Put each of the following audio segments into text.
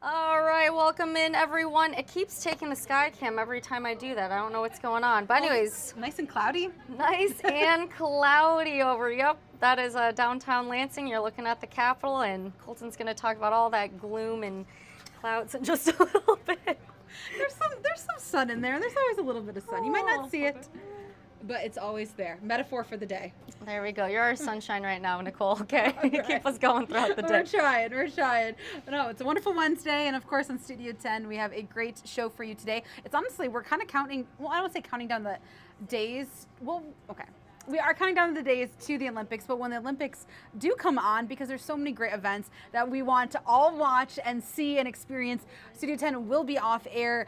All right, welcome in everyone. It keeps taking the sky cam every time I do that. I don't know what's going on. But anyways, Nice and cloudy. nice and cloudy over. Yep, that is downtown Lansing. You're looking at the Capitol, and Colton's going to talk about all that gloom and clouds in just a little bit. There's some sun in there. There's always a little bit of sun. You might not see it, but it's always there. Metaphor for the day. There we go. You're our sunshine right now, Nicole. Okay, keep us going throughout the day. We're trying. No, it's a wonderful Wednesday, and of course on Studio 10 we have a great show for you today. It's honestly, we're kind of counting, well, I don't say counting down the days. Well, okay. We are counting down the days to the Olympics, but when the Olympics do come on, because there's so many great events that we want to all watch and see and experience, Studio 10 will be off air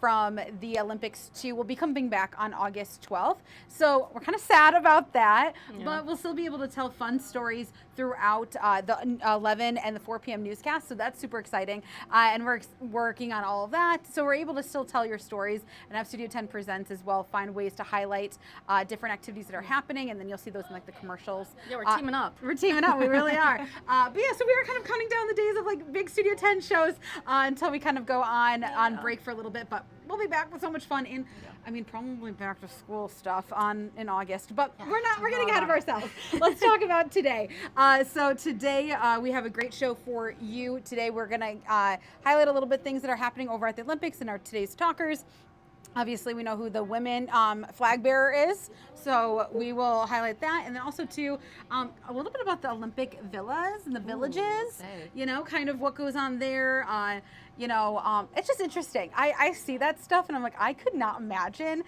from the Olympics too. We'll be coming back on August 12th. So we're kind of sad about that, but we'll still be able to tell fun stories throughout the 11 and the 4 p.m. newscast. So that's super exciting. And we're working on all of that. So we're able to still tell your stories and have Studio 10 Presents as well, find ways to highlight different activities that are happening, and then you'll see those in like the commercials. Yeah, we're teaming up. We're teaming up. We really are. But yeah, so we are kind of counting down the days of like big Studio 10 shows until we kind of go on break for a little bit. But we'll be back with so much fun, and I mean probably back to school stuff in August. But we're getting ahead of ourselves. Let's talk about today. So today we have a great show for you. Today we're gonna highlight a little bit things that are happening over at the Olympics and our today's talkers. Obviously, we know who the women flag bearer is, so we will highlight that. And then also, too, a little bit about the Olympic villas and the villages, you know, kind of what goes on there. It's just interesting. I see that stuff, and I'm like, I could not imagine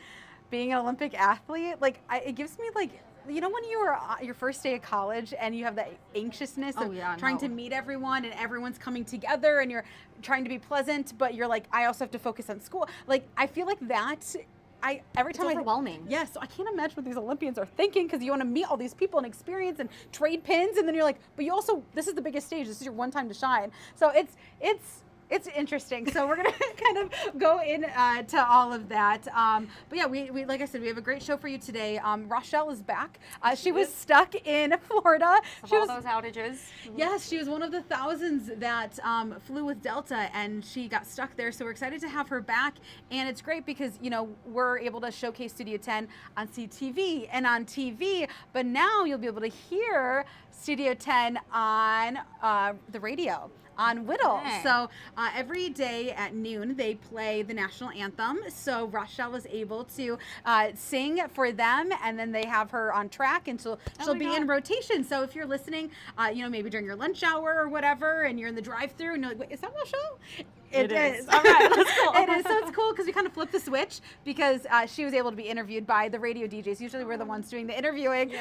being an Olympic athlete. Like, it gives me, like, you know, when you were your first day of college and you have that anxiousness of trying to meet everyone and everyone's coming together and you're trying to be pleasant, but you're like, I also have to focus on school. Like, I feel like that. Every time it's overwhelming. Yes, so I can't imagine what these Olympians are thinking, because you want to meet all these people and experience and trade pins, and then you're like, but you also, this is the biggest stage. This is your one time to shine. So it's interesting. So we're gonna kind of go in to all of that. But yeah, we like I said, we have a great show for you today. Rochelle is back. She was stuck in Florida. All those outages. Yes, she was one of the thousands that flew with Delta, and she got stuck there. So we're excited to have her back, and it's great because, you know, we're able to showcase Studio 10 on CTV and on TV, but now you'll be able to hear Studio 10 on the radio, on Whittle. So every day at noon they play the national anthem. So Rochelle was able to sing for them, and then they have her on track, and she'll be in rotation. So if you're listening, maybe during your lunch hour or whatever, and you're in the drive-thru and you're like, wait, is that Rochelle? It is. All right, that's cool. It is. So it's cool because we kind of flipped the switch, because she was able to be interviewed by the radio DJs. Usually we're the ones doing the interviewing.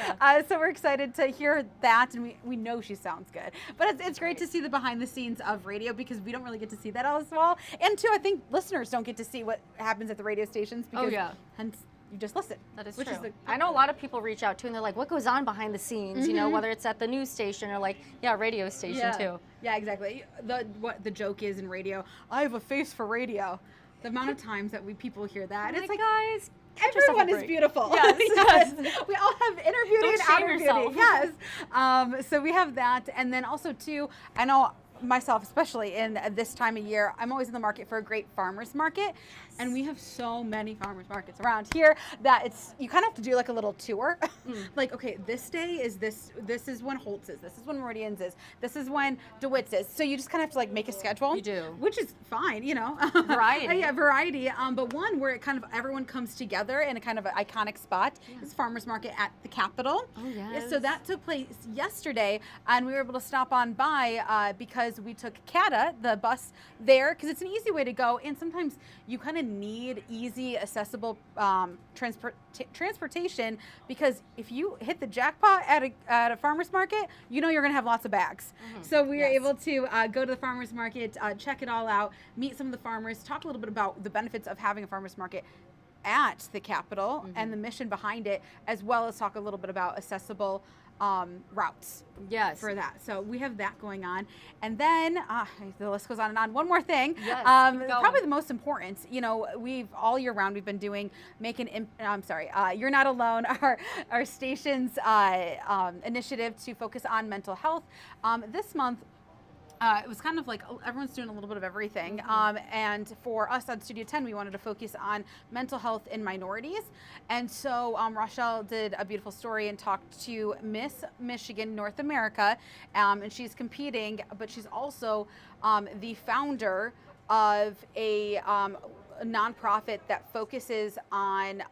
So we're excited to hear that, and we know she sounds good. But it's great to see the behind the scenes of radio, because we don't really get to see that as well. And two, I think listeners don't get to see what happens at the radio stations, because hence you just listen. That is true. I know a lot of people reach out too, and they're like, what goes on behind the scenes? You know, whether it's at the news station or like, radio station too. Yeah, exactly. What the joke is in radio, I have a face for radio. The amount of times that people hear that, it's like, guys, everyone is beautiful. Yes, yes. We all have inner beauty and outer yourself. beauty. Yes. So we have that, and then also too, I know myself, especially in this time of year, I'm always in the market for a great farmer's market. And we have so many farmers markets around here that you kind of have to do like a little tour. Like, okay, this day is this is when Holtz is, this is when Meridian's is, this is when DeWitt's is. So you just kind of have to like make a schedule. You do. Which is fine, you know. Variety. Yeah, variety. But one where it kind of everyone comes together in a kind of an iconic spot is farmers market at the Capitol. Oh, yes. So that took place yesterday, and we were able to stop on by because we took CATA, the bus there, because it's an easy way to go, and sometimes you kind of need easy, accessible transportation, because if you hit the jackpot at a farmer's market, you know you're going to have lots of bags. So we were able to go to the farmer's market, check it all out, meet some of the farmers, talk a little bit about the benefits of having a farmer's market at the Capitol and the mission behind it, as well as talk a little bit about accessible routes for that. So we have that going on. And then the list goes on and on. One more thing, probably the most important, you know, all year round we've been doing You're Not Alone, our station's initiative to focus on mental health. This month It was kind of like everyone's doing a little bit of everything. And for us on Studio 10, we wanted to focus on mental health in minorities. And so Rochelle did a beautiful story and talked to Miss Michigan North America. And she's competing, but she's also the founder of a nonprofit that focuses on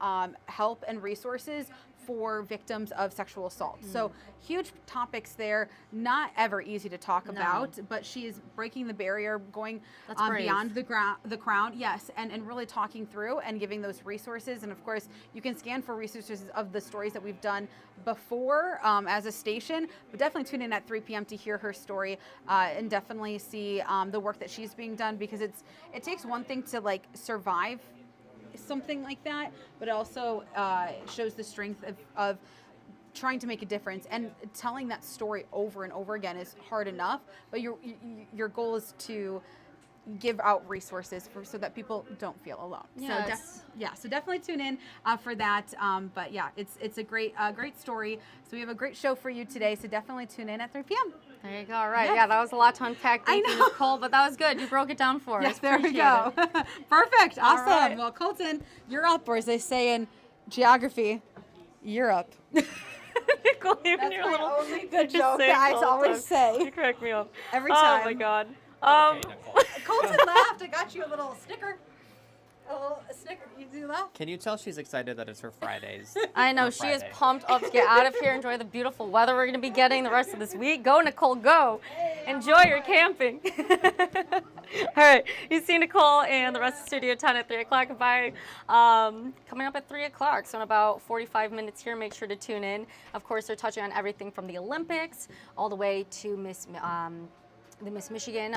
help and resources for victims of sexual assault. So huge topics there, not ever easy to talk about, but she is breaking the barrier, going beyond the crown, yes, and really talking through and giving those resources. And of course, you can scan for resources of the stories that we've done before as a station, but definitely tune in at 3 p.m. to hear her story and definitely see the work that she's being done, because it takes one thing to like survive something like that, but it also shows the strength of trying to make a difference, and telling that story over and over again is hard enough, but your goal is to give out resources so that people don't feel alone. Yes. So definitely tune in for that. But yeah, it's a great story. So we have a great show for you today. So definitely tune in at 3 p.m. There you go. All right. Yes. Yeah, that was a lot to unpack. Thank I you, know. Nicole, but that was good. You broke it down for us. Yes, there we Appreciate go. it. Perfect. Awesome. right. Well, Colton, you're up, or as they say in geography, you're up. Nicole, even That's your my little only good you joke say that I all the always time. say. You crack me up Every Oh time. my god. Okay, Nicole. Colton laughed. I got you a little sticker. A sticker. You do that? Can you tell she's excited that it's her Fridays? I know Her she is Friday. pumped up to get out of here, enjoy the beautiful weather we're going to be getting the rest of this week. Go, Nicole, go. Enjoy your camping. All right, you see Nicole and the rest of Studio 10 at 3 o'clock. Bye. Coming up at 3 o'clock, so in about 45 minutes here, make sure to tune in. Of course, they're touching on everything from the Olympics all the way to the Miss Michigan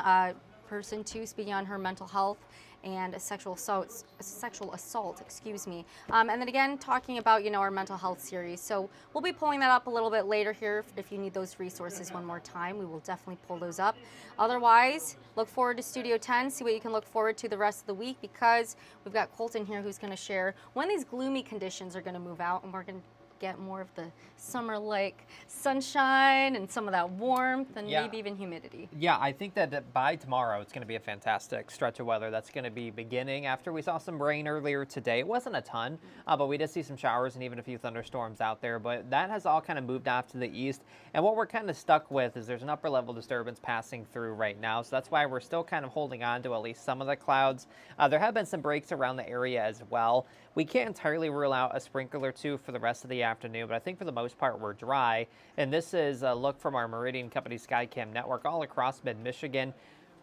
person, too, speaking on her mental health and sexual assault, excuse me. And then again, talking about, our mental health series. So we'll be pulling that up a little bit later here. If you need those resources one more time, we will definitely pull those up. Otherwise, look forward to Studio 10, see what you can look forward to the rest of the week, because we've got Colton here who's gonna share when these gloomy conditions are gonna move out, and we're gonna get more of the summer-like sunshine and some of that warmth and maybe even humidity. Yeah, I think that by tomorrow it's going to be a fantastic stretch of weather that's going to be beginning after we saw some rain earlier today. It wasn't a ton, but we did see some showers and even a few thunderstorms out there, but that has all kind of moved off to the east. And what we're kind of stuck with is there's an upper level disturbance passing through right now, so that's why we're still kind of holding on to at least some of the clouds. There have been some breaks around the area as well. We can't entirely rule out a sprinkle or two for the rest of the afternoon, but I think for the most part we're dry. And this is a look from our Meridian Company Skycam network all across mid-Michigan.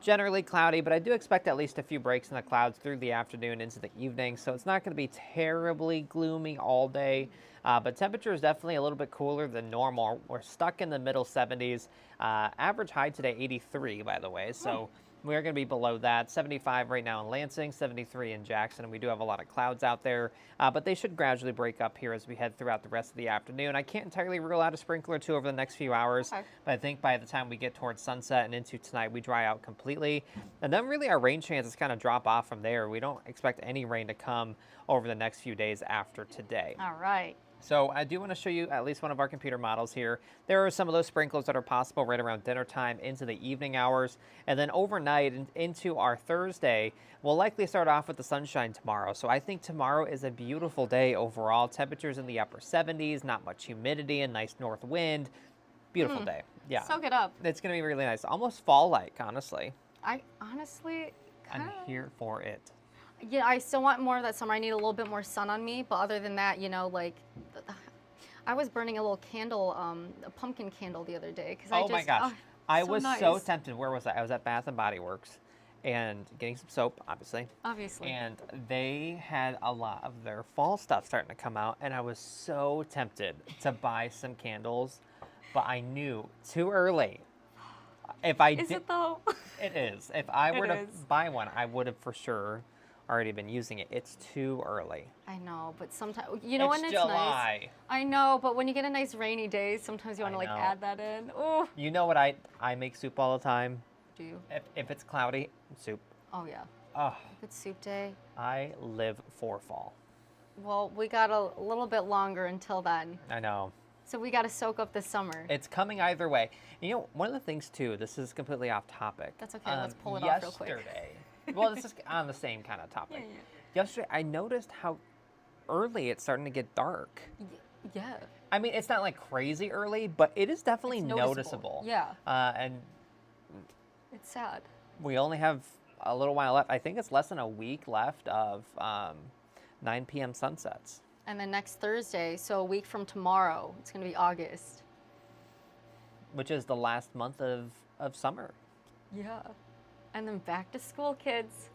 Generally cloudy, but I do expect at least a few breaks in the clouds through the afternoon into the evening, so it's not going to be terribly gloomy all day. But temperature is definitely a little bit cooler than normal. We're stuck in the middle 70s. Average high today, 83, by the way, so we're going to be below that. 75 right now in Lansing, 73 in Jackson, and we do have a lot of clouds out there, but they should gradually break up here as we head throughout the rest of the afternoon. I can't entirely rule out a sprinkle or two over the next few hours, but I think by the time we get towards sunset and into tonight, we dry out completely. And then really our rain chances kind of drop off from there. We don't expect any rain to come over the next few days after today. All right. So I do want to show you at least one of our computer models here. There are some of those sprinkles that are possible right around dinner time into the evening hours. And then overnight into our Thursday, we'll likely start off with the sunshine tomorrow. So I think tomorrow is a beautiful day overall. Temperatures in the upper 70s, not much humidity, a nice north wind. Beautiful day. Yeah. Soak it up. It's going to be really nice. Almost fall-like, honestly. I honestly I'm here for it. Yeah, I still want more of that summer. I need a little bit more sun on me, but other than that, like, I was burning a little candle, a pumpkin candle the other day. Oh my gosh. I was nice. so tempted. Where was I? I was at Bath & Body Works and getting some soap, obviously. Obviously. And they had a lot of their fall stuff starting to come out, and I was so tempted to buy some candles, but I knew too early. If I Is it though? It is. If I were to is. buy one, I would have for sure already been using it. It's too early. I know, but sometimes, when it's July. nice. I know, but when you get a nice rainy day, sometimes you want to know. add that in. Oh, You know what? I make soup all the time. do you? If it's cloudy, soup. Oh yeah. Oh, If it's soup day. I live for fall. Well, we got a little bit longer until then. I know. So we got to soak up this summer. It's coming either way. You know, one of the things too, this is completely off topic. That's okay, let's pull it off real quick. Yesterday, well, this is on the same kind of topic. Yeah. Yesterday, I noticed how early it's starting to get dark. Yeah. I mean, it's not like crazy early, but it is definitely It's noticeable. Yeah. And It's sad. we only have a little while left. I think it's less than a week left of 9 p.m. sunsets. And then next Thursday, so a week from tomorrow, it's going to be August. Which is the last month of summer. Yeah. And then back to school, kids.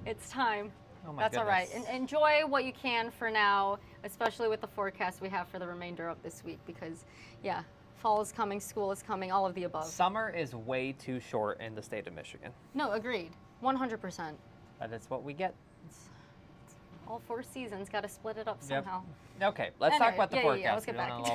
It's time. Oh my That's all right. goodness. And enjoy what you can for now, especially with the forecast we have for the remainder of this week because, yeah, fall is coming, school is coming, all of the above. Summer is way too short in the state of Michigan. No, agreed. 100%. But it's what we get. All 4 seasons, got to split it up somehow. Okay, let's talk about the Yeah, forecast. let's get We don't back. know the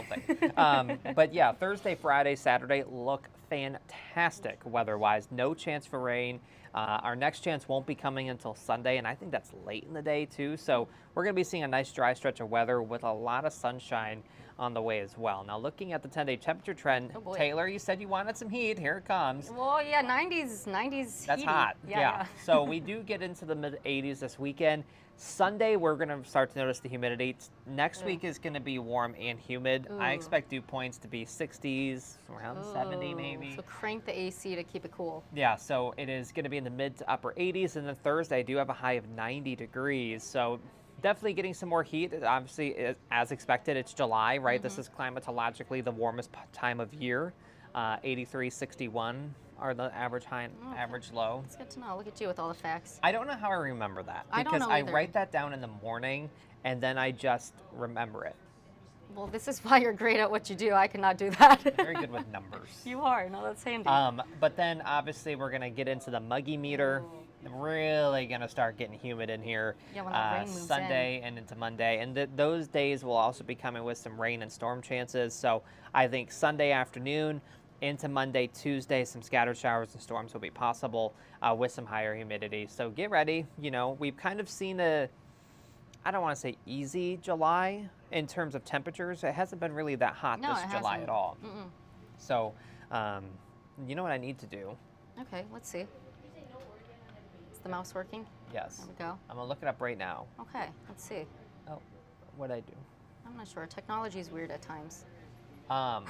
whole thing. But yeah, Thursday, Friday, Saturday look fantastic weather-wise. No chance for rain. Our next chance won't be coming until Sunday, and I think that's late in the day too. So we're going to be seeing a nice dry stretch of weather with a lot of sunshine on the way as well. Now looking at the 10-day temperature trend, Oh, boy. Taylor, you said you wanted some heat. Here it comes. Well, yeah, 90s That's heaty. hot. Yeah. So we do get into the mid 80s this weekend. Sunday, we're going to start to notice the humidity. Next Ugh. week is going to be warm and humid. I Ooh. expect dew points to be 60s, around 70 maybe. So crank the AC to keep it cool. Yeah, so it is going to be in the mid to upper 80s. And then Thursday, I do have a high of 90 degrees. So definitely getting some more heat. Obviously, as expected, it's July, right? This is climatologically the warmest time of year. 83, 61 are the average high and average low. It's good to know. Look at you with all the facts. I don't know how I remember that I don't because know I either. write that down in the morning and then I just remember it. Well, this is why you're great at what you do. I cannot do that. Very good with numbers. You are. No, that's handy. But then obviously we're gonna get into the muggy meter. Really gonna start getting humid in here. Yeah, when that rain moves Sunday and into Monday, and those days will also be coming with some rain and storm chances. So I think Sunday afternoon into Monday, Tuesday, some scattered showers and storms will be possible with some higher humidity. So get ready. You know, we've kind of seen I don't want to say easy July in terms of temperatures. It hasn't been really that hot No, this it July hasn't. at all. Mm-mm. So, you know what I need to do? Okay, let's see. Is the mouse working? Yes. There we go. I'm gonna look it up right now. Okay, let's see. Oh, what'd I do? I'm not sure. Technology is weird at times. How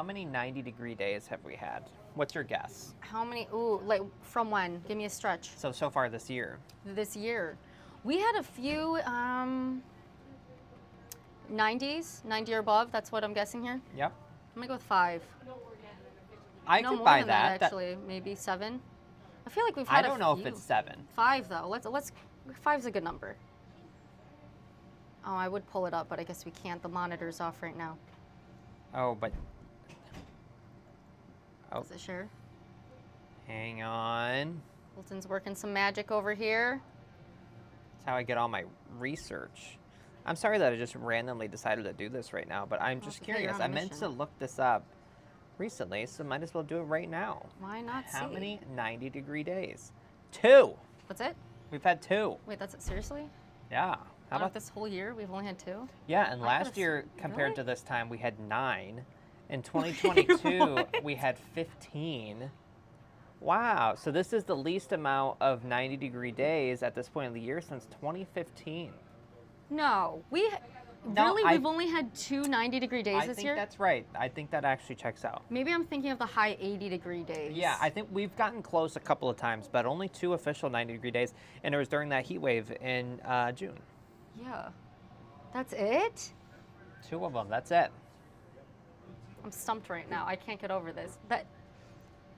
many 90-degree days have we had? What's your guess? How many? Ooh, like from when? Give me a stretch. So far this year. This year, we had a few 90s, 90 or above. That's what I'm guessing here. Yep. I'm gonna go with 5. I No could more buy than that. That- actually. Maybe 7. I feel like we've I had. don't know if it's 7. 5 though. Let's 5's a good number. Oh, I would pull it up, but I guess we can't. The monitor's off right now. Oh, but oh, Is it sure? hang on. Colton's working some magic over here. That's how I get all my research. I'm sorry that I just randomly decided to do this right now, but I'm just okay, you're curious. on a I meant to mission. look this up recently, so might as well do it right now. Why not How see? many 90-degree days? 2. What's it? We've had 2. Wait, that's it? Seriously? Yeah. How Out about of this whole year, we've only had 2? Yeah, and I thought last it's- year compared really? to this time, we had 9. In 2022, we had 15. Wow, so this is the least amount of 90-degree days at this point in the year since 2015. No, No, really I- we've only had 2 90-degree days I this think year. that's right. I think that actually checks out. Maybe I'm thinking of the high 80-degree days. Yeah, I think we've gotten close a couple of times, but only 2 official 90-degree days, and it was during that heat wave in June. Yeah, that's it. 2 of them, that's it. I'm stumped right now. I can't get over this.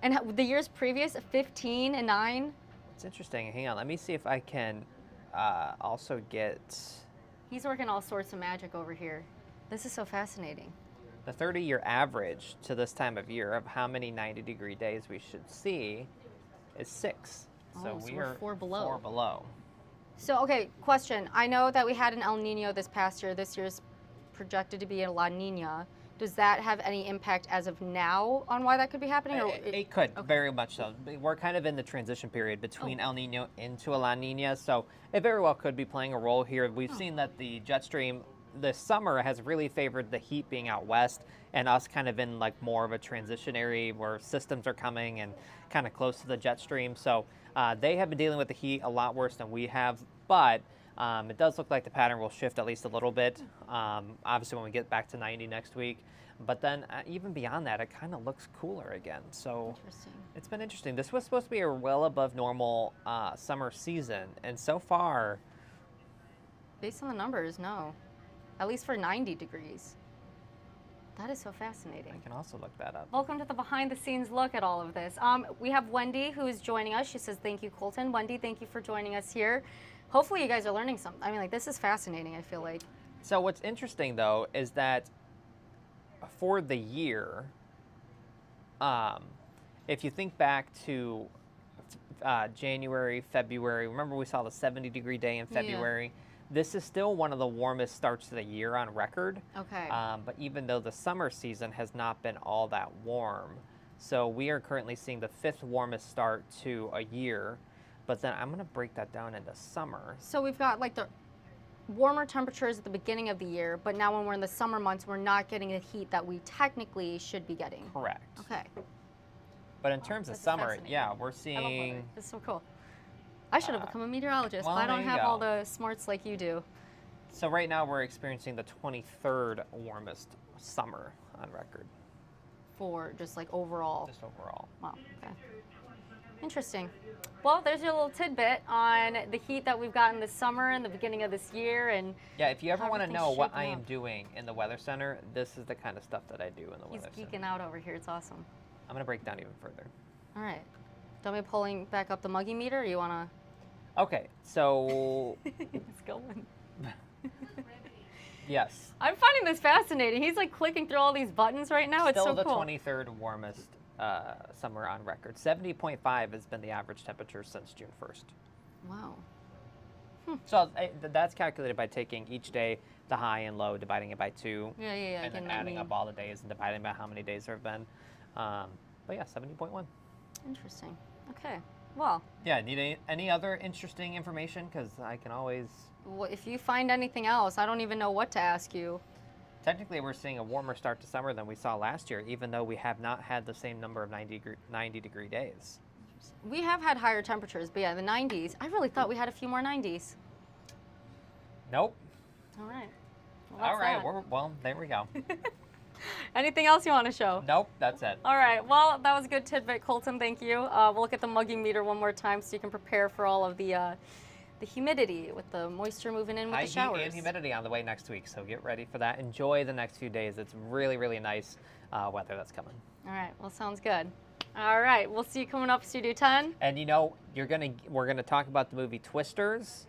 And the years previous, 15 and 9. It's interesting. Hang on, let me see if I can also get He's working all sorts of magic over here. This is so fascinating. the 30-year average to this time of year of how many 90-degree days we should see is 6. Oh, so we we're are 4 below. 4 below. So, okay, question. I know that we had an El Nino this past year. This year's projected to be a La Nina. Does that have any impact as of now on why that could be happening? Or It could, very much so. We're kind of in the transition period between Oh. El Nino into a La Nina, so it very well could be playing a role here. We've seen that the jet stream the summer has really favored the heat being out west and us kind of in like more of a transitionary where systems are coming and kind of close to the jet stream. So they have been dealing with the heat a lot worse than we have, but it does look like the pattern will shift at least a little bit. Obviously, when we get back to 90 next week. But then even beyond that, it kind of looks cooler again. So it's been interesting. This was supposed to be a well above normal summer season. And so far, based on the numbers, no. At least for 90 degrees. That is so fascinating. I can also look that up. Welcome to the behind the scenes look at all of this. We have Wendy who is joining us. She says, thank you, Colton. Wendy, thank you for joining us here. Hopefully you guys are learning something. I mean, like, this is fascinating, I feel like. So what's interesting, though, is that for the year, if you think back to January, February, remember we saw the 70-degree day in February? Yeah. This is still one of the warmest starts to the year on record. Okay. But even though the summer season has not been all that warm, so we are currently seeing the 5th warmest start to a year. But then I'm going to break that down into summer. So we've got like the warmer temperatures at the beginning of the year, but now when we're in the summer months, we're not getting the heat that we technically should be getting. Correct. Okay. But in terms of summer, yeah, we're seeing... This is so cool. I should have become a meteorologist, well, but I don't have all the smarts like you do. So right now we're experiencing the 23rd warmest summer on record. For just like overall? Just overall. Wow, okay. Interesting. Well, there's your little tidbit on the heat that we've gotten this summer and the beginning of this year. And yeah, if you ever want to know what I am doing in the Weather Center, this is the kind of stuff that I do in the Weather Center. He's geeking out over here. It's awesome. I'm going to break down even further. All right. Don't be pulling back up the muggy meter, or you want to... Okay, so... It's going. Yes. I'm finding this fascinating. He's like clicking through all these buttons right now. It's so cool. Still the 23rd warmest summer on record. 70.5 has been the average temperature since June 1st. Wow. So that's calculated by taking each day, the high and low, dividing it by 2. Yeah. And then adding up all the days and dividing by how many days there have been. But yeah, 70.1. Interesting. Okay. Well. Yeah, need any other interesting information? Because I can always... Well, if you find anything else, I don't even know what to ask you. Technically, we're seeing a warmer start to summer than we saw last year, even though we have not had the same number of 90-degree days. We have had higher temperatures, but yeah, the 90s. I really thought we had a few more 90s. Nope. All right. Well, all right. Well, there we go. Anything else you want to show? Nope, that's it. All right. Well, that was a good tidbit, Colton. Thank you. We'll look at the muggy meter one more time so you can prepare for all of the humidity with the moisture moving in with the showers. High heat and humidity on the way next week, so get ready for that. Enjoy the next few days. It's really, really nice weather that's coming. All right. Well, sounds good. All right. We'll see you coming up, Studio 10. And you know, we're gonna talk about the movie Twisters.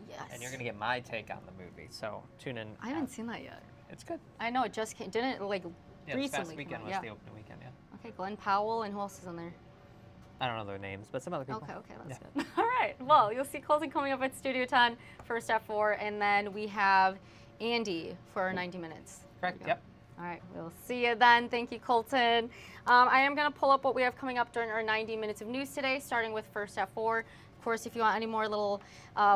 Yes. And you're gonna get my take on the movie. So tune in. I haven't seen that yet. It's good. I know it just came. Didn't it like yeah, recently? This past weekend was the opening weekend. Yeah. Okay, Glenn Powell and who else is in there? I don't know their names, but some other people. Okay, that's good. All right. Well, you'll see Colton coming up at Studio 10, first at 4, and then we have Andy for our 90 minutes. Correct. Yep. All right. We'll see you then. Thank you, Colton. I am going to pull up what we have coming up during our 90 minutes of news today, starting with first at 4. Of course, if you want any more little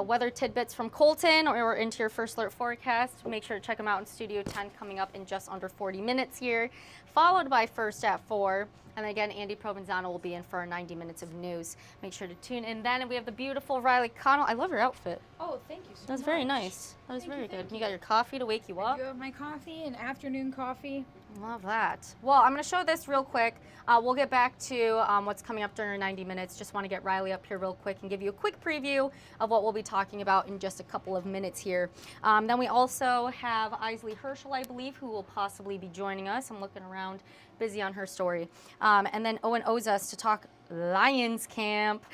weather tidbits from Colton or into your first alert forecast, make sure to check them out in Studio 10 coming up in just under 40 minutes here, followed by first at 4. And then again, Andy Provenzano will be in for our 90 minutes of news. Make sure to tune in then. And we have the beautiful Riley Connell. I love your outfit. Oh, thank you so much. That was very nice. That was very good. You got your coffee to wake you up. I do have my coffee, an afternoon coffee. Love that. Well, I'm going to show this real quick. We'll get back to what's coming up during our 90 minutes. Just want to get Riley up here real quick and give you a quick preview of what we'll be talking about in just a couple of minutes here. Then we also have Isley Herschel, I believe, who will possibly be joining us. I'm looking around, busy on her story. And then Owen owes us to talk Lions camp.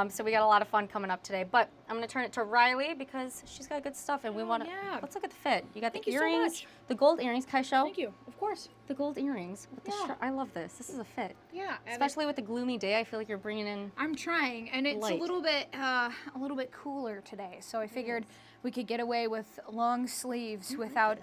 So we got a lot of fun coming up today. But I'm going to turn it to Riley because she's got good stuff, and we want to. Yeah. Let's look at the fit. You got Thank the you so earrings, much. the gold earrings. Can I show? Thank you. Of course. The gold earrings with the Yeah. shirt. I love this. This is a fit. Yeah. Especially with the gloomy day, I feel like you're bringing in. I'm trying, and it's light. a little bit cooler today. So I figured we could get away with long sleeves without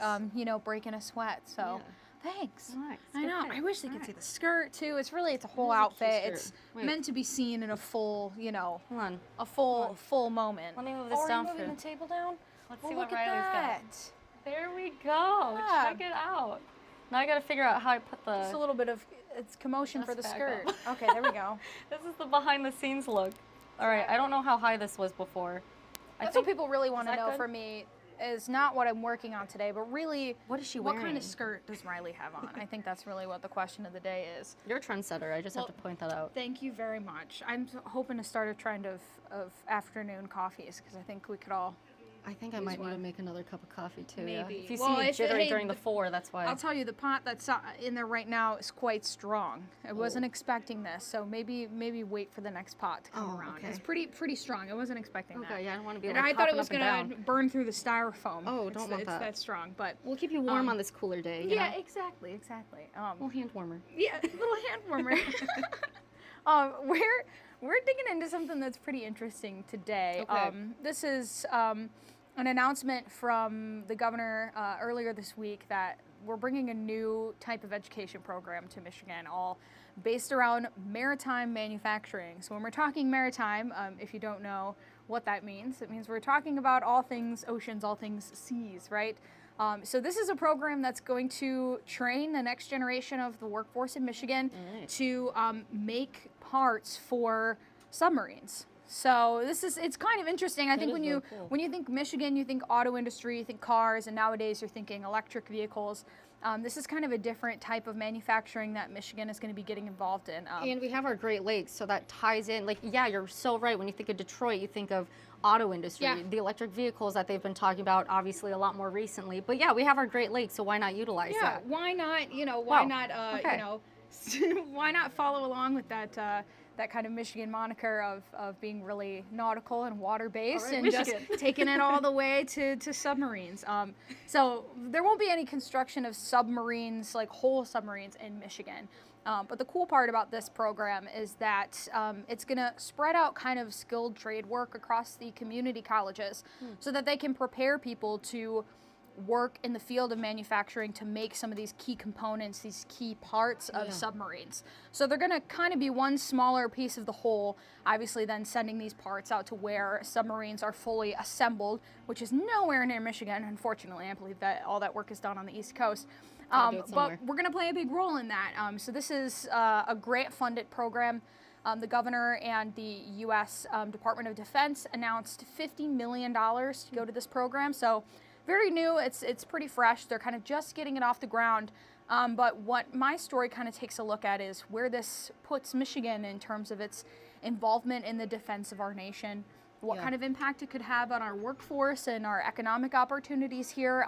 breaking a sweat. So. Thanks. All right, I good know. fit. I wish they could see the skirt too. It's a whole is a cute outfit. skirt. It's Wait. meant to be seen in a full, Hold on. a full moment. Let me move this Are down you for moving you. the table down? Let's Well, see what look at Riley's got. that. There we go. Yeah. Check it out. Now I got to figure out how I put Just a the. little bit of it's commotion for the That's back skirt. up. Okay, there we go. This is the behind the scenes look. All right. I don't know how high this was before. That's what people really want to that know good? from me is not what I'm working on today, but really What is she what kind wearing? of skirt does Riley have on? I think that's really what the question of the day is. You're a trendsetter. I just have Well, to point that out. Thank you very much. I'm hoping to start a trend of afternoon coffees because I think we could all. I think I might need to make another cup of coffee too. Maybe. Yeah. If you Well, see me if- jittering hey, during the 4, that's why. I'll tell you, the pot that's in there right now is quite strong. I wasn't expecting this, so maybe wait for the next pot to come Oh, around. okay. It's pretty strong. I wasn't expecting that. Okay, yeah, I don't want to be And like I thought it hopping was up and gonna down. burn through the styrofoam. Oh, It's don't want it's that. that strong, but We'll keep you warm on this cooler day. You yeah, know? exactly. A little hand warmer. Yeah, a little hand warmer. We're digging into something that's pretty interesting today. Okay. This is an announcement from the governor earlier this week that we're bringing a new type of education program to Michigan, all based around maritime manufacturing. So when we're talking maritime, if you don't know what that means, it means we're talking about all things oceans, all things seas, right? So this is a program that's going to train the next generation of the workforce in Michigan to make parts for submarines. So it's kind of interesting. I think is when really cool. you think Michigan, you think auto industry, you think cars, and nowadays you're thinking electric vehicles. This is kind of a different type of manufacturing that Michigan is going to be getting involved in. And we have our Great Lakes, so that ties in. Like, yeah, you're so right. When you think of Detroit, you think of auto industry, Yeah. the electric vehicles that they've been talking about, obviously a lot more recently. But yeah, we have our Great Lakes, so why not utilize Yeah, that? why not? Why Wow. not? Okay. Why not follow along with that kind of Michigan moniker of being really nautical and water based All right, and Michigan. just taking it all the way to submarines. So there won't be any construction of submarines, like whole submarines, in Michigan. But the cool part about this program is that it's going to spread out kind of skilled trade work across the community colleges so that they can prepare people to work in the field of manufacturing to make some of these key components, these key parts of submarines. So they're going to kind of be one smaller piece of the whole, obviously then sending these parts out to where submarines are fully assembled, which is nowhere near Michigan, unfortunately. I believe that all that work is done on the East Coast. Gotta do it But somewhere. we're going to play a big role in that. So this is a grant-funded program. The governor and the U.S. Department of Defense announced $50 million to go to this program. So very new. It's pretty fresh. They're kind of just getting it off the ground. But what my story kind of takes a look at is where this puts Michigan in terms of its involvement in the defense of our nation. What kind of impact it could have on our workforce and our economic opportunities here.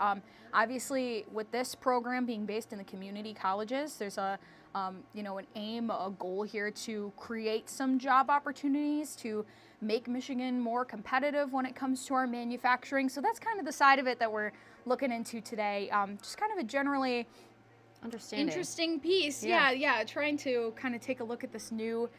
Obviously, with this program being based in the community colleges, there's an aim, a goal here to create some job opportunities, to make Michigan more competitive when it comes to our manufacturing. So that's kind of the side of it that we're looking into today. Just kind of a generally Understanding. interesting piece. Yeah, trying to kind of take a look at this new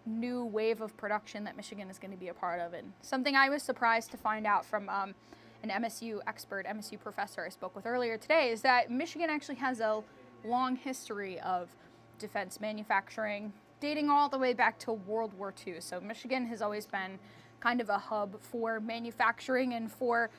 wave of production that Michigan is going to be a part of. And something I was surprised to find out from an MSU expert, MSU professor I spoke with earlier today, is that Michigan actually has a long history of defense manufacturing, dating all the way back to World War II. So Michigan has always been kind of a hub for manufacturing and for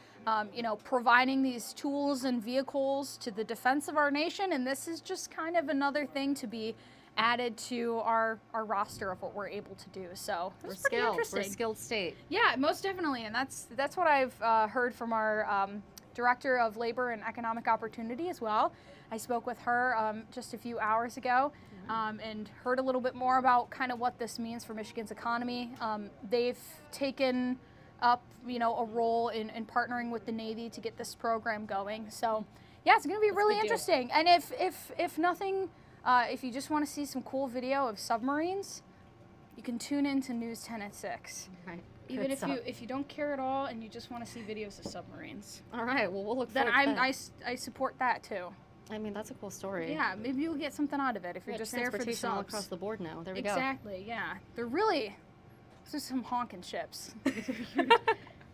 providing these tools and vehicles to the defense of our nation. And this is just kind of another thing to be added to our roster of what we're able to do. So We're it's pretty skilled. interesting. We're a skilled state. Yeah, most definitely, and that's what I've heard from our Director of Labor and Economic Opportunity as well. I spoke with her just a few hours ago and heard a little bit more about kind of what this means for Michigan's economy. They've taken up, a role in partnering with the Navy to get this program going. So, yeah, it's going to be really big deal. interesting. And if nothing, if you just want to see some cool video of submarines, you can tune into News 10 at 6. Right. Even Good stuff. if you don't care at all and you just want to see videos of submarines, All right. Well, we'll look then forward to that. I support that too. I mean, that's a cool story. Yeah, maybe you'll get something out of it if you're Yeah, just there for the transportation all subs. across the board now. There we go. Exactly. Yeah, they're just some honking ships.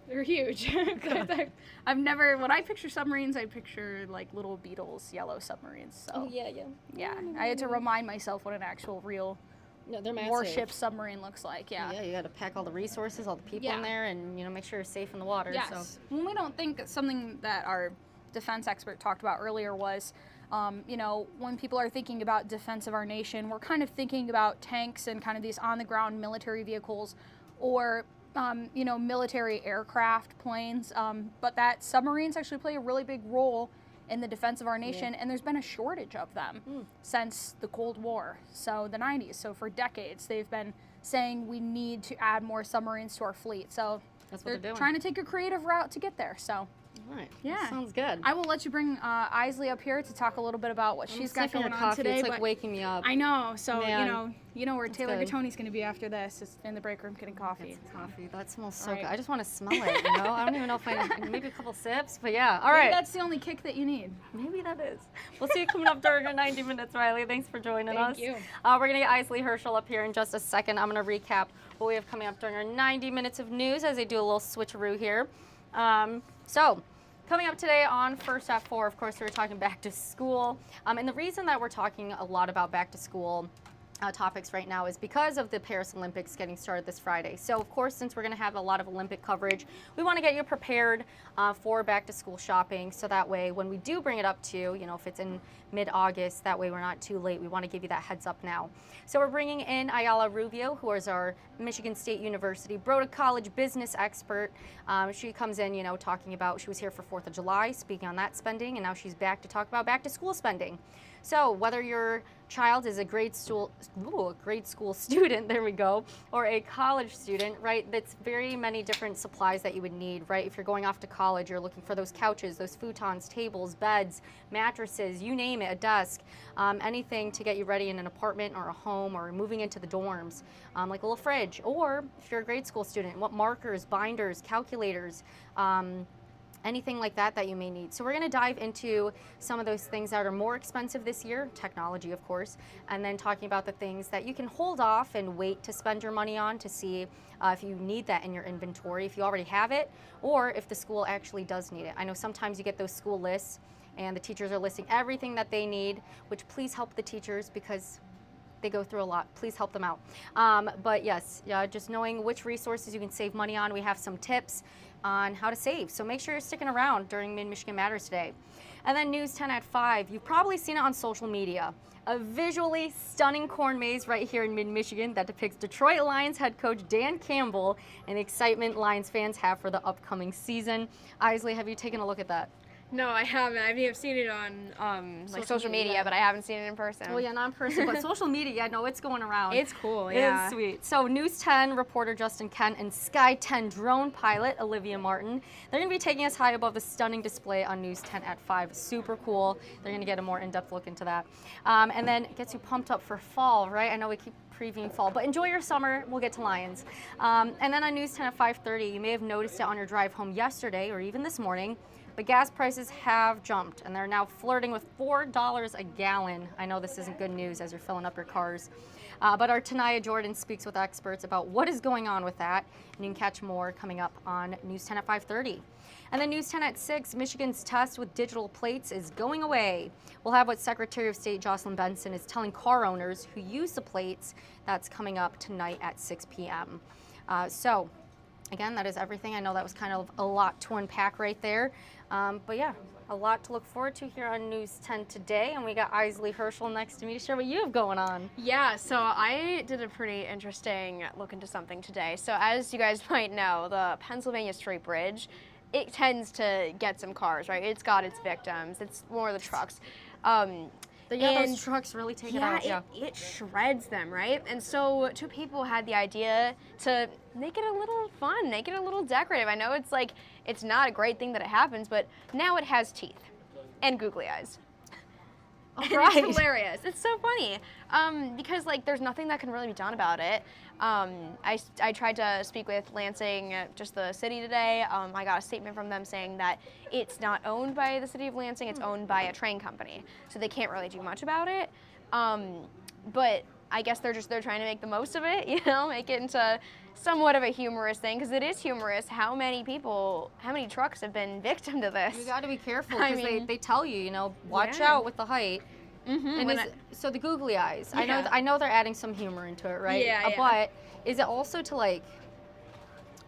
They're huge. When I picture submarines, I picture like little Beatles yellow submarines. So Oh, yeah. yeah, I had to remind myself what an actual real No, they're massive. warship submarine looks like. Yeah. Yeah, you got to pack all the resources, all the people Yeah. in there, and make sure you're safe in the water. Yes. So When we don't think it's something that our defense expert talked about earlier was, you know, when people are thinking about defense of our nation, we're kind of thinking about tanks and kind of these on-the-ground military vehicles, or you know, military aircraft, planes, but that submarines actually play a really big role in the defense of our nation, and there's been a shortage of them since the Cold War, so the 90s. So for decades, they've been saying we need to add more submarines to our fleet. So That's what they're doing. trying to take a creative route to get there. So All right. yeah, Sounds good. I will let you bring Isley up here to talk a little bit about what she's got going on today. It's like but waking me up. I know. So Man. you know where Taylor good. Gattoni's going to be after this, is in the break room getting coffee. Get some coffee. That smells so Right. good. I just want to smell it, you know? I don't even know if I maybe a couple sips, but yeah. All Maybe right. that's the only kick that you need. Maybe that is. We'll see you coming up during our 90 minutes, Riley. Thanks for joining us. Thank you. We're going to get Isley Herschel up here in just a second. I'm going to recap what we have coming up during our 90 minutes of news as they do a little switcheroo here. So, coming up today on First at 4, of course, we're talking back to school. And the reason that we're talking a lot about back to school topics right now is because of the Paris Olympics getting started this Friday. So of course, since we're going to have a lot of Olympic coverage, we want to get you prepared for back to school shopping, so that way when we do bring it up to, you know, if it's in mid-August, that way we're not too late. We want to give you that heads up now. So we're bringing in Ayala Rubio, who is our Michigan State University Broda College business expert. She comes in, you know, talking about, she was here for 4th of July, speaking on that spending, and now she's back to talk about back to school spending. So whether your child is a grade school student, there we go, or a college student, right, that's very many different supplies that you would need, right? If you're going off to college, you're looking for those couches, those futons, tables, beds, mattresses, you name it, a desk, anything to get you ready in an apartment or a home or moving into the dorms, like a little fridge. Or if you're a grade school student, what markers, binders, calculators, anything like that that you may need. So we're going to dive into some of those things that are more expensive this year, technology of course, and then talking about the things that you can hold off and wait to spend your money on to see if you need that in your inventory, if you already have it, or if the school actually does need it. I know sometimes you get those school lists and the teachers are listing everything that they need, which please help the teachers because they go through a lot. Please help them out. But yes, just knowing which resources you can save money on. We have some tips on how to save. So make sure you're sticking around during Mid-Michigan Matters today. And then News 10 at 5. You've probably seen it on social media. A visually stunning corn maze right here in Mid-Michigan that depicts Detroit Lions head coach Dan Campbell and the excitement Lions fans have for the upcoming season. Isley, have you taken a look at that? No, I haven't. I mean, I've seen it on like social media, but I haven't seen it in person. Well, yeah, not in person, but social media, yeah, no, it's going around. It's cool, It yeah. is sweet. So News 10 reporter Justin Kent and Sky 10 drone pilot Olivia Martin, they're going to be taking us high above the stunning display on News 10 at 5. Super cool. They're going to get a more in-depth look into that. And then it gets you pumped up for fall, right? I know we keep previewing fall, but enjoy your summer. We'll get to Lions. And then on News 10 at 5:30, you may have noticed it on your drive home yesterday or even this morning, but gas prices have jumped, and they're now flirting with $4 a gallon. I know this isn't good news as you're filling up your cars. But our Tanaya Jordan speaks with experts about what is going on with that, and you can catch more coming up on News 10 at 5:30. And then News 10 at 6, Michigan's test with digital plates is going away. We'll have what Secretary of State Jocelyn Benson is telling car owners who use the plates. That's coming up tonight at 6 p.m. So, again, that is everything. I know that was kind of a lot to unpack right there. But yeah, a lot to look forward to here on News 10 today. And we got Isley Herschel next to me to share what you have going on. Yeah, so I did a pretty interesting look into something today. So as you guys might know, the Pennsylvania Straight Bridge, it tends to get some cars, right? It's got its victims. It's more the trucks. Those trucks really take it out. Yeah, it shreds them, right? And so two people had the idea to make it a little fun, make it a little decorative. I know it's like, it's not a great thing that it happens, but now it has teeth and googly eyes. And right. It's hilarious. It's so funny because like there's nothing that can really be done about it. I tried to speak with Lansing, just the city today. I got a statement from them saying that it's not owned by the city of Lansing, it's owned by a train company, so they can't really do much about it. But I guess they're trying to make the most of it, you know, make it into somewhat of a humorous thing, because it is humorous how many trucks have been victim to this. You got to be careful I because mean, they tell you, you know, watch yeah. out with the height. Mm-hmm. And so the googly eyes, Yeah. I know they're adding some humor into it, right? Yeah, yeah. But is it also to like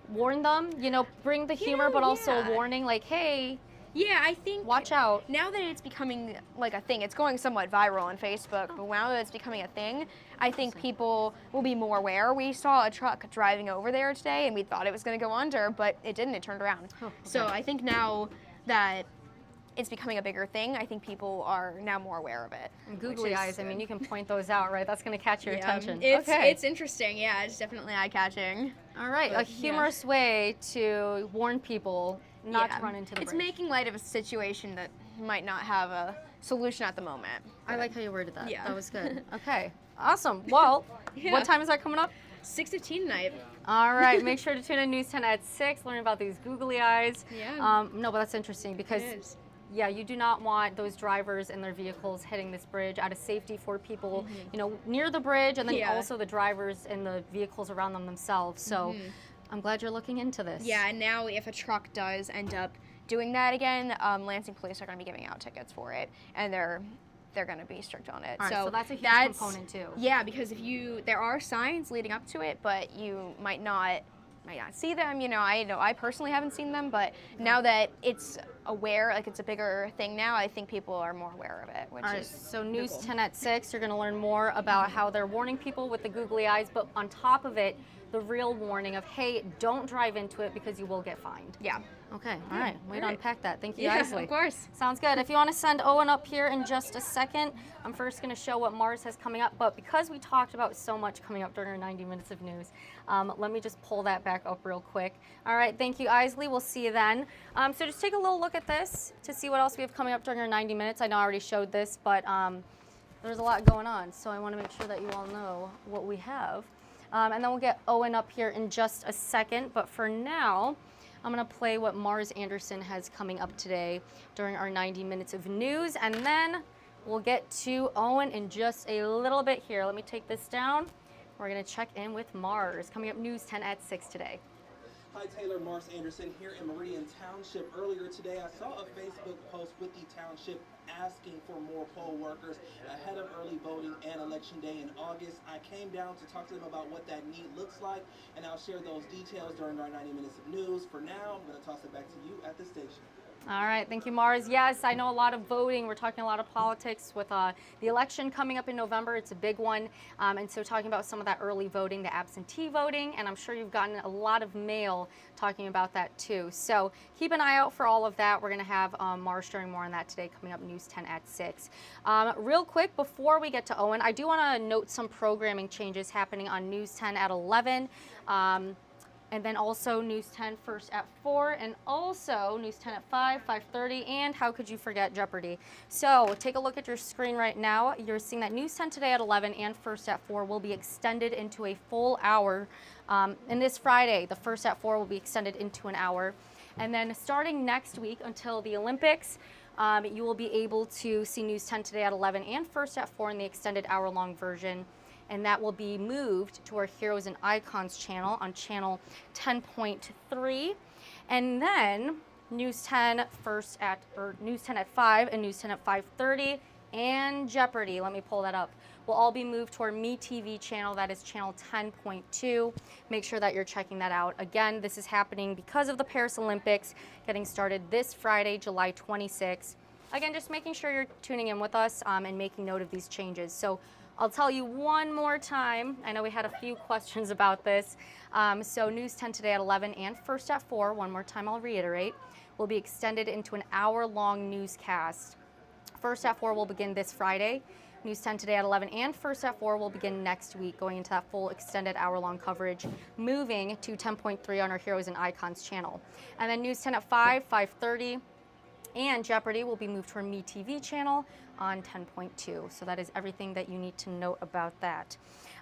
warn them, you know, bring the humor, but also a yeah. warning, like, hey, Yeah, I think Watch out. now that it's becoming like a thing, it's going somewhat viral on Facebook, but now that it's becoming a thing, I think people will be more aware. We saw a truck driving over there today and we thought it was going to go under, but it didn't. It turned around. Oh, okay. So I think now that it's becoming a bigger thing, I think people are now more aware of it. And which googly is eyes, I mean, good. you can point those out, right? That's going to catch your attention. It's interesting. Yeah, it's definitely eye-catching. All right, a But, yeah. humorous way to warn people not to run into the It's bridge. making light of a situation that might not have a solution at the moment. I like how you worded that. Yeah. That was good. Okay, awesome. Well, Yeah. what time is that coming up? 6:15 tonight. All right, make sure to tune in News 10 at 6, learn about these googly eyes. Yeah. No, but that's interesting because, It is. yeah, you do not want those drivers and their vehicles hitting this bridge out of safety for people, you know, near the bridge, and then Yeah. also the drivers and the vehicles around them themselves. So I'm glad you're looking into this. Yeah, and now if a truck does end up doing that again, Lansing police are going to be giving out tickets for it, and they're going to be strict on it. All right, so that's a huge component too. Yeah, because there are signs leading up to it, but you might not see them. You know, I personally haven't seen them, but now that it's aware, like it's a bigger thing now, I think people are more aware of it, which All right, is so News cool. 10 at 6, you're going to learn more about how they're warning people with the googly eyes, but on top of it, the real warning of, hey, don't drive into it because you will get fined. Yeah. Okay, all right, way to all right. unpack that. Thank you, Yeah, Isley. of course. Sounds good. If you want to send Owen up here in just a second, I'm first going to show what Mars has coming up, but because we talked about so much coming up during our 90 minutes of news, let me just pull that back up real quick. All right, thank you, Isley. We'll see you then. So just take a little look at this to see what else we have coming up during our 90 minutes. I know I already showed this, but there's a lot going on, so I want to make sure that you all know what we have. And then we'll get Owen up here in just a second, but for now, I'm going to play what Mars Anderson has coming up today during our 90 minutes of news, and then we'll get to Owen in just a little bit here. Let me take this down. We're going to check in with Mars. Coming up News 10 at 6 today. Hi Taylor, Mars Anderson here in Meridian Township. Earlier today, I saw a Facebook post with the township asking for more poll workers ahead of early voting and election day in August. I came down to talk to them about what that need looks like, and I'll share those details during our 90 minutes of news. For now, I'm going to toss it back to you at the station. All right, thank you, Mars. Yes, I know a lot of voting. We're talking a lot of politics with the election coming up in November. It's a big one. And so talking about some of that early voting, the absentee voting, and I'm sure you've gotten a lot of mail talking about that too. So keep an eye out for all of that. We're going to have Mars sharing more on that today coming up News 10 at 6. Real quick, before we get to Owen, I do want to note some programming changes happening on News 10 at 11. And then also News 10 first at 4, and also News 10 at 5, 5:30, and how could you forget Jeopardy? So take a look at your screen right now. You're seeing that News 10 today at 11 and first at 4 will be extended into a full hour. And this Friday, the first at 4 will be extended into an hour. And then starting next week until the Olympics, you will be able to see News 10 today at 11 and first at 4 in the extended hour-long version. And that will be moved to our Heroes and Icons channel on channel 10.3. And then News 10 News 10 at 5 and News 10 at 5:30 and Jeopardy, let me pull that up, will all be moved to our MeTV channel, that is channel 10.2. Make sure that you're checking that out. Again, this is happening because of the Paris Olympics getting started this Friday, July 26th. Again, just making sure you're tuning in with us and making note of these changes. So I'll tell you one more time. I know we had a few questions about this. So News 10 today at 11 and first at 4, one more time I'll reiterate, will be extended into an hour-long newscast. First at 4 will begin this Friday. News 10 today at 11 and first at 4 will begin next week, going into that full extended hour-long coverage, moving to 10.3 on our Heroes and Icons channel. And then News 10 at 5, 5:30, and Jeopardy will be moved to our MeTV channel on 10.2. So that is everything that you need to note about that.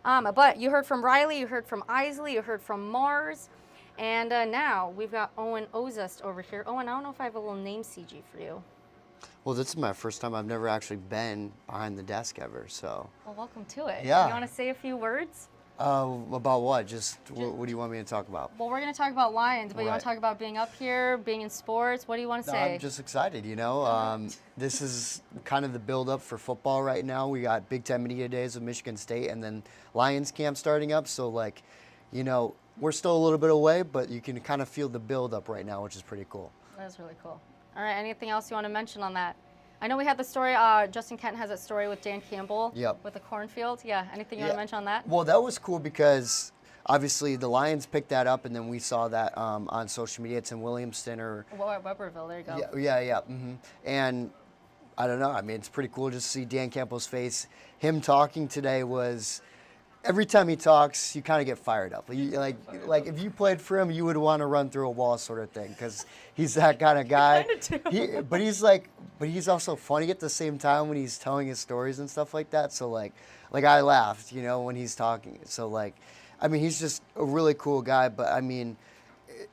But you heard from Riley, you heard from Isley, you heard from Mars, and now we've got Owen Ozust over here. Owen, I don't know if I have a little name CG for you. Well, this is my first time. I've never actually been behind the desk ever, so. Well, welcome to it. Yeah. You want to say a few words? About what? What do you want me to talk about? Well, we're going to talk about Lions, but you want Right. to talk about being up here, being in sports. What do you want to say? I'm just excited, you know. This is kind of the build-up for football right now. We got Big Ten Media Days with Michigan State, and then Lions camp starting up. So, like, you know, we're still a little bit away, but you can kind of feel the build-up right now, which is pretty cool. That's really cool. All right, anything else you want to mention on that? I know we had the story, Justin Kent has that story with Dan Campbell with the cornfield. Yeah, anything you want to mention on that? Well, that was cool because obviously the Lions picked that up, and then we saw that on social media. It's in Williamston or Weberville, there you go. Yeah. And I don't know. I mean, it's pretty cool just to see Dan Campbell's face. Him talking today was, every time he talks, you kind of get fired up. Like if you played for him, you would want to run through a wall, sort of thing, because he's that kind of guy. But he's also funny at the same time when he's telling his stories and stuff like that. So like I laughed, when he's talking. So I mean, he's just a really cool guy. But I mean,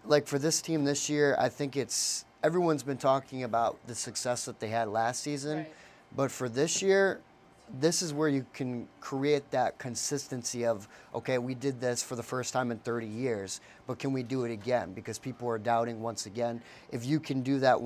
like for this team this year, I think everyone's been talking about the success that they had last season. Right. But for this year, this is where you can create that consistency of, okay, we did this for the first time in 30 years, but can we do it again? Because people are doubting once again. If you can do that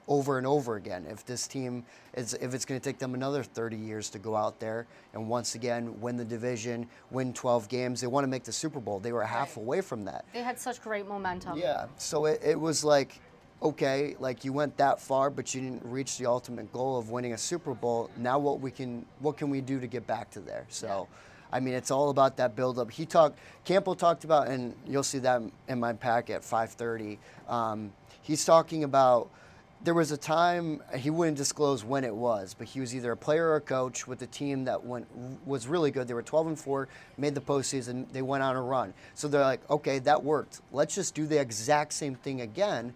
over and over again, if this team if it's going to take them another 30 years to go out there and once again win the division, win 12 games, they want to make the Super Bowl. They were half away from that. They had such great momentum. Yeah, so it was like, okay, like you went that far, but you didn't reach the ultimate goal of winning a Super Bowl. Now what can we do to get back to there? So, I mean, it's all about that build-up. Campbell talked about, and you'll see that in my pack at 5:30. He's talking about, there was a time, he wouldn't disclose when it was, but he was either a player or a coach with a team that was really good. They were 12-4, made the postseason, they went on a run. So they're like, okay, that worked. Let's just do the exact same thing again.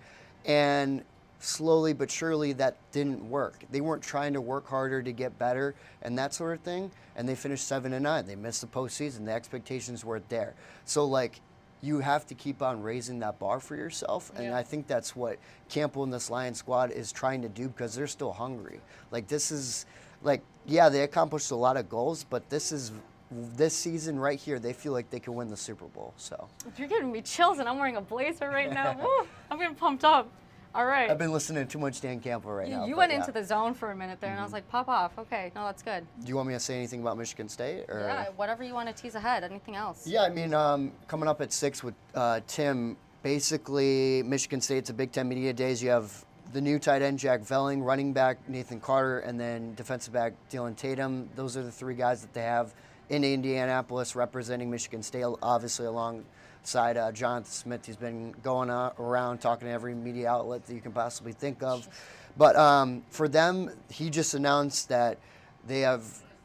And slowly but surely that didn't work. They weren't trying to work harder to get better and that sort of thing. And they finished 7-9. They missed the postseason. The expectations weren't there. So you have to keep on raising that bar for yourself. And I think that's what Campbell and this Lions squad is trying to do, because they're still hungry. They accomplished a lot of goals, but this season right here, they feel like they can win the Super Bowl. So you're giving me chills, and I'm wearing a blazer right now. Woo, I'm getting pumped up. All right. I've been listening to too much Dan Campbell right now. You went into the zone for a minute there, and I was like, pop off. Okay, no, that's good. Do you want me to say anything about Michigan State? Or? Yeah, whatever you want to tease ahead. Anything else? Yeah, I mean, coming up at 6 with Tim, basically Michigan State's a Big Ten Media Days. You have the new tight end, Jack Velling, running back, Nathan Carter, and then defensive back, Dylan Tatum. Those are the three guys that they have in Indianapolis representing Michigan State, obviously alongside Jonathan Smith. He's been going around talking to every media outlet that you can possibly think of. But for them, he just announced that they have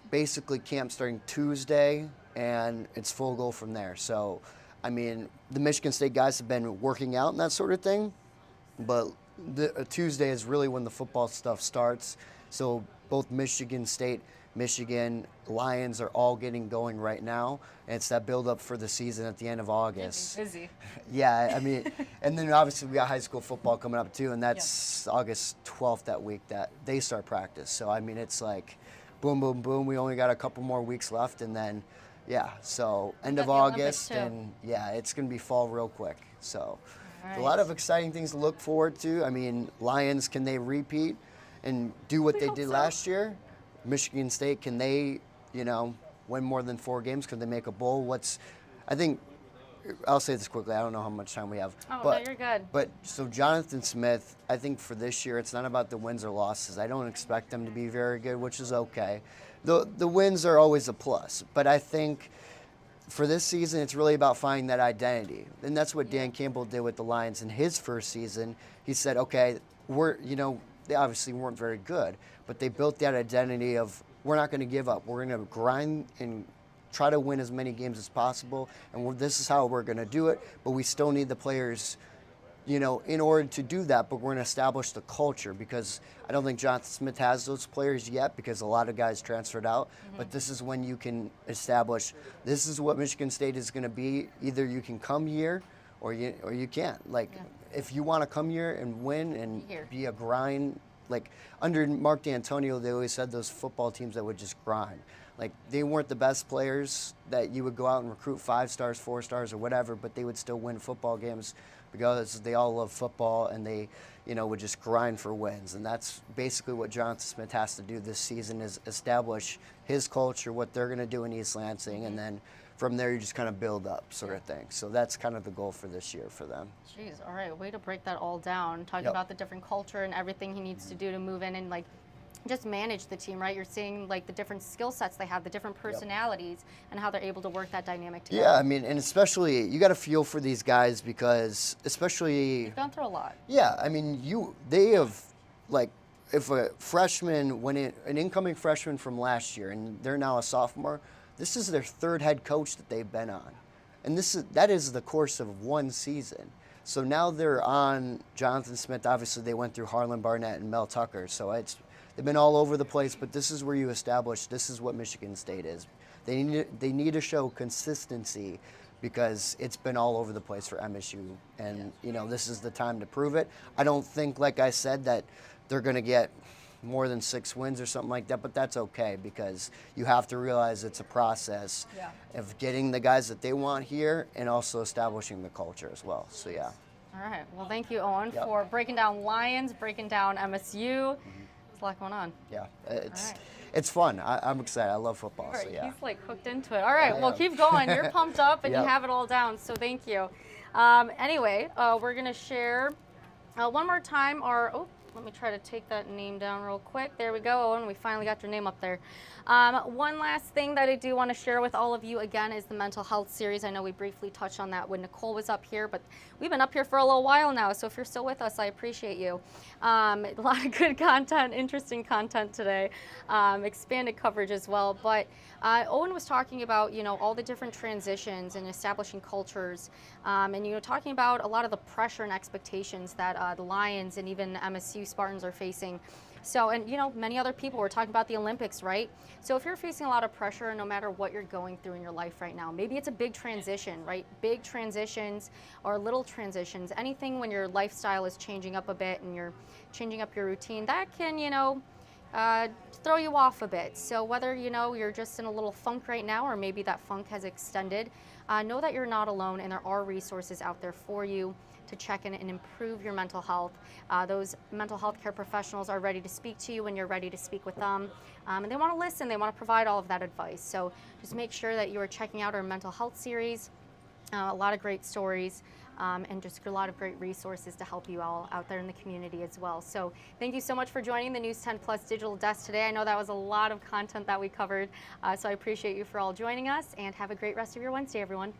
basically camp starting Tuesday, and it's full go from there. So, I mean, the Michigan State guys have been working out and that sort of thing, but Tuesday is really when the football stuff starts. So both Michigan State, Michigan, Lions are all getting going right now. And it's that build-up for the season at the end of August. Busy. Yeah, I mean, and then obviously we got high school football coming up too, and that's August 12th that week that they start practice. So, I mean, it's like boom, boom, boom. We only got a couple more weeks left, and then, so end of August, and it's going to be fall real quick. So a lot of exciting things to look forward to. I mean, Lions, can they repeat and do what they did last year? Michigan State, can they, win more than 4 games? Could they make a bowl? I'll say this quickly. I don't know how much time we have. No, you're good. But so Jonathan Smith, I think for this year, it's not about the wins or losses. I don't expect them to be very good, which is okay. The wins are always a plus. But I think for this season, it's really about finding that identity. And that's what Dan Campbell did with the Lions in his first season. He said, okay, they obviously weren't very good, but they built that identity of, we're not going to give up. We're going to grind and try to win as many games as possible, and this is how we're going to do it. But we still need the players, in order to do that. But we're going to establish the culture, because I don't think Jonathan Smith has those players yet, because a lot of guys transferred out. Mm-hmm. But this is when you can establish, this is what Michigan State is going to be. Either you can come here or you can't. If you want to come here and win and be a grind, under Mark D'Antonio, they always said those football teams that would just grind. They weren't the best players that you would go out and recruit 5 stars, 4 stars, or whatever, but they would still win football games because they all love football, and they, would just grind for wins. And that's basically what Jonathan Smith has to do this season, is establish his culture, what they're going to do in East Lansing, and then from there you just kind of build up sort of thing. So that's kind of the goal for this year for them. Jeez, all right, way to break that all down. Talking Yep. about the different culture and everything he needs to do to move in and like just manage the team, right? You're seeing like the different skill sets they have, the different personalities, and how they're able to work that dynamic together. Yeah, I mean, and especially you got to feel for these guys because especially You've gone through a lot. yeah, I mean, they have, like, if a freshman, an incoming freshman from last year, and they're now a sophomore, this is their third head coach that they've been on. And that is the course of one season. So now they're on Jonathan Smith. Obviously, they went through Harlan Barnett and Mel Tucker. So they've been all over the place, but this is where you establish this is what Michigan State is. They need to show consistency because it's been all over the place for MSU. And, this is the time to prove it. I don't think, like I said, that they're going to get more than 6 wins or something like that, but that's okay because you have to realize it's a process of getting the guys that they want here and also establishing the culture as well. So, yeah. All right. Well, thank you, Owen, Yep. for breaking down Lions, breaking down MSU. There's a lot going on. Yeah, right. it's fun. I'm excited. I love football, All right, so yeah. he's like hooked into it. All right, I well, am. keep going. You're pumped up and Yep. you have it all down, so thank you. Anyway, we're going to share one more time let me try to take that name down real quick. There we go, Owen. We finally got your name up there. One last thing that I do want to share with all of you, again, is the mental health series. I know we briefly touched on that when Nicole was up here, but we've been up here for a little while now, so if you're still with us, I appreciate you. A lot of good content, interesting content today, expanded coverage as well. But Owen was talking about, all the different transitions and establishing cultures, and, talking about a lot of the pressure and expectations that the Lions and even MSU Spartans are facing. So, and many other people, we're talking about the Olympics, right? So if you're facing a lot of pressure, no matter what you're going through in your life right now, maybe it's a big transition, right? Big transitions or little transitions, anything when your lifestyle is changing up a bit and you're changing up your routine, that can, throw you off a bit. So whether, you're just in a little funk right now or maybe that funk has extended, know that you're not alone and there are resources out there for you to check in and improve your mental health. Those mental health care professionals are ready to speak to you when you're ready to speak with them. And they want to listen, they want to provide all of that advice. So just make sure that you are checking out our mental health series. A lot of great stories and just a lot of great resources to help you all out there in the community as well. So thank you so much for joining the News 10 Plus Digital Desk today. I know that was a lot of content that we covered, so I appreciate you for all joining us and have a great rest of your Wednesday, everyone.